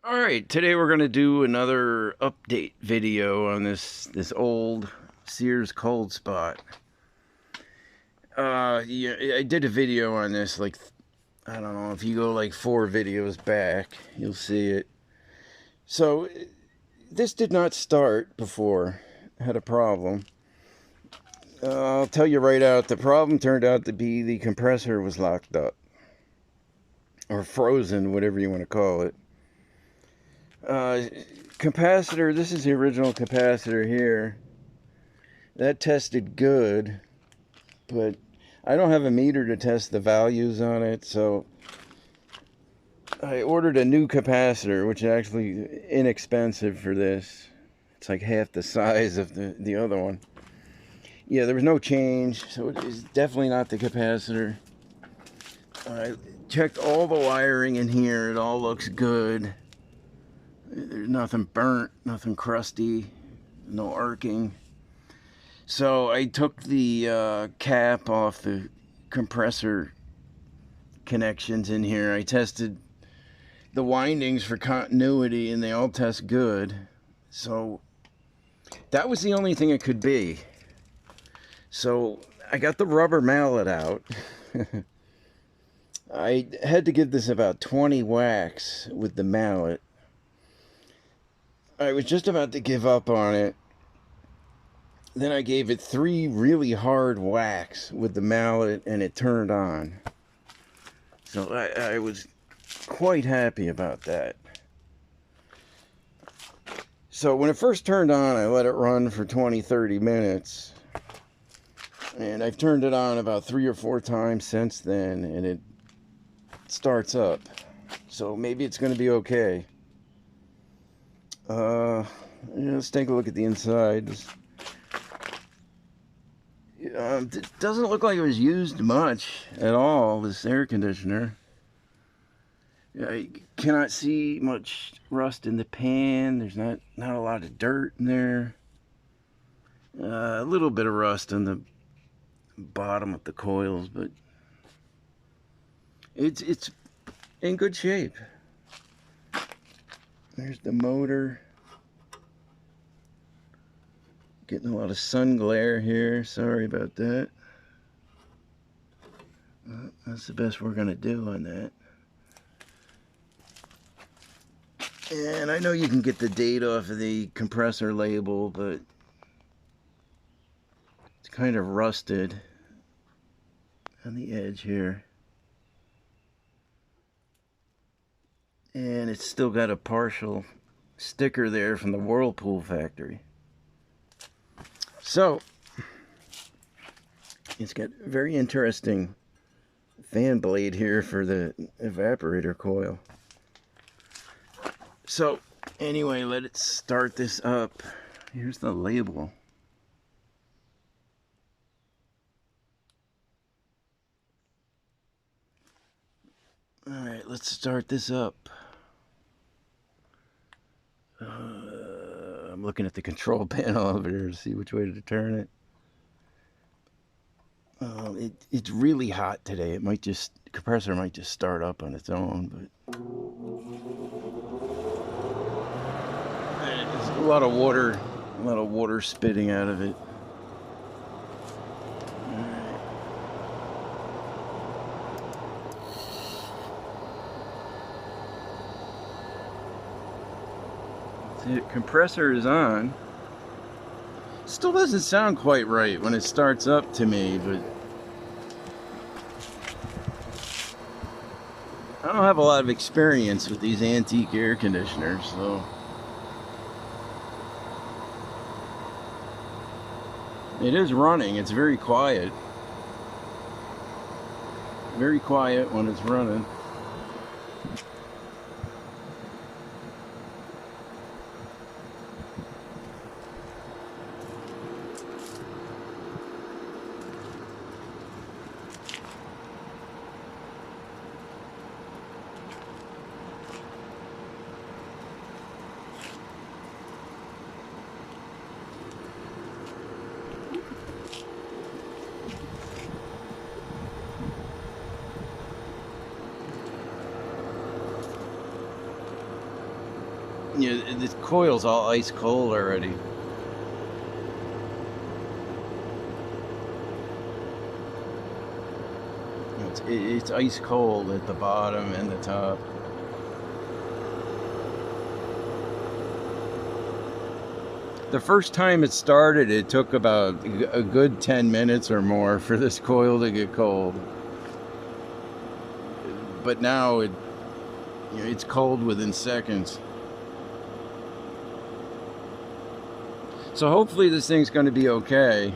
Alright, today we're going to do another update video on this old Sears Coldspot. Yeah, I did a video on this, like, I don't know, if you go like 4 videos back, you'll see it. So, this did not start before. I had a problem. I'll tell you right out, the problem turned out to be the compressor was locked up. Or frozen, whatever you want to call it. Capacitor, this is the original capacitor here. That tested good, but I don't have a meter to test the values on it, so I ordered a new capacitor, which is actually inexpensive for this. It's like half the size of the other one. Yeah, there was no change, so it is definitely not the capacitor. I checked all the wiring in here. It all looks good. There's nothing burnt, nothing crusty, no arcing. So I took the cap off the compressor connections in here. I tested the windings for continuity and they all test good. So that was the only thing it could be. So I got the rubber mallet out. I had to give this about 20 whacks with the mallet. I was just about to give up on it. Then I gave it 3 really hard whacks with the mallet and it turned on. So I was quite happy about that. So when it first turned on, I let it run for 20-30 minutes. And I've turned it on about 3 or 4 times since then, and it starts up. So maybe it's going to be okay. Let's take a look at the inside. It doesn't look like it was used much at all, this air conditioner. I cannot see much rust in the pan. There's not a lot of dirt in there. A little bit of rust on the bottom of the coils, but it's in good shape. There's the motor. Getting a lot of sun glare here. Sorry about that. That's the best we're gonna do on that. And I know you can get the date off of the compressor label, but it's kind of rusted on the edge here. And it's still got a partial sticker there from the Whirlpool factory. So, it's got a very interesting fan blade here for the evaporator coil. So, anyway, let it start this up. Here's the label. Alright, let's start this up. I'm looking at the control panel over there to see which way to turn it. It's really hot today. It might just, the compressor might just start up on its own, but there's a lot of water spitting out of it. The compressor is on. Still doesn't sound quite right when it starts up to me, but I don't have a lot of experience with these antique air conditioners, so it is running. It's very quiet. Very quiet when it's running. You know, the coil's all ice cold already. It's ice cold at the bottom and the top. The first time it started, it took about a good 10 minutes or more for this coil to get cold. But now it's cold within seconds. So hopefully this thing's going to be okay.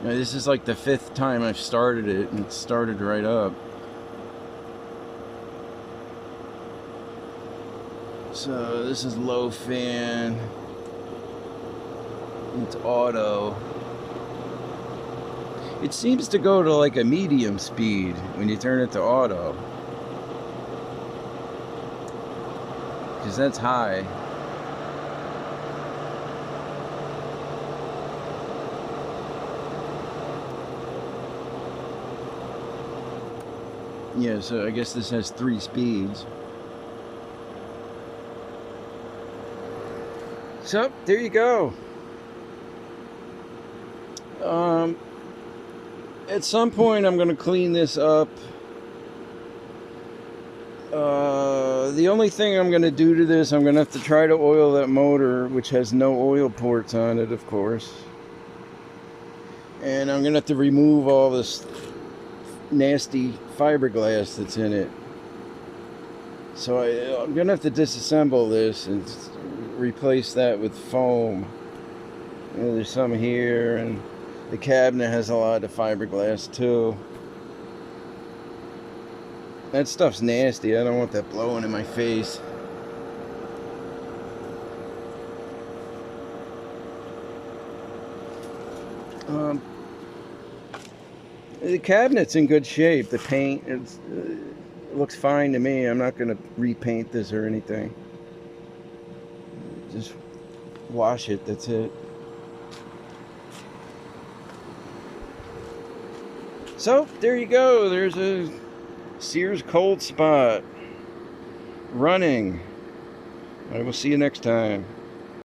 Now, this is like the 5th time I've started it, and it started right up. So this is low fan. It's auto. It seems to go to like a medium speed when you turn it to auto, because that's high. Yeah, so I guess this has 3 speeds. So there you go. At some point I'm going to clean this up. The only thing I'm going to do to this, I'm going to have to try to oil that motor, which has no oil ports on it, of course. And I'm going to have to remove all this nasty fiberglass that's in it. So I'm going to have to disassemble this and replace that with foam. You know, there's some here, and the cabinet has a lot of fiberglass too. That stuff's nasty. I don't want that blowing in my face. The cabinet's in good shape. The paint, it looks fine to me. I'm not going to repaint this or anything. Just wash it, that's it. So, there you go. There's a Sears Coldspot running. I will see you next time.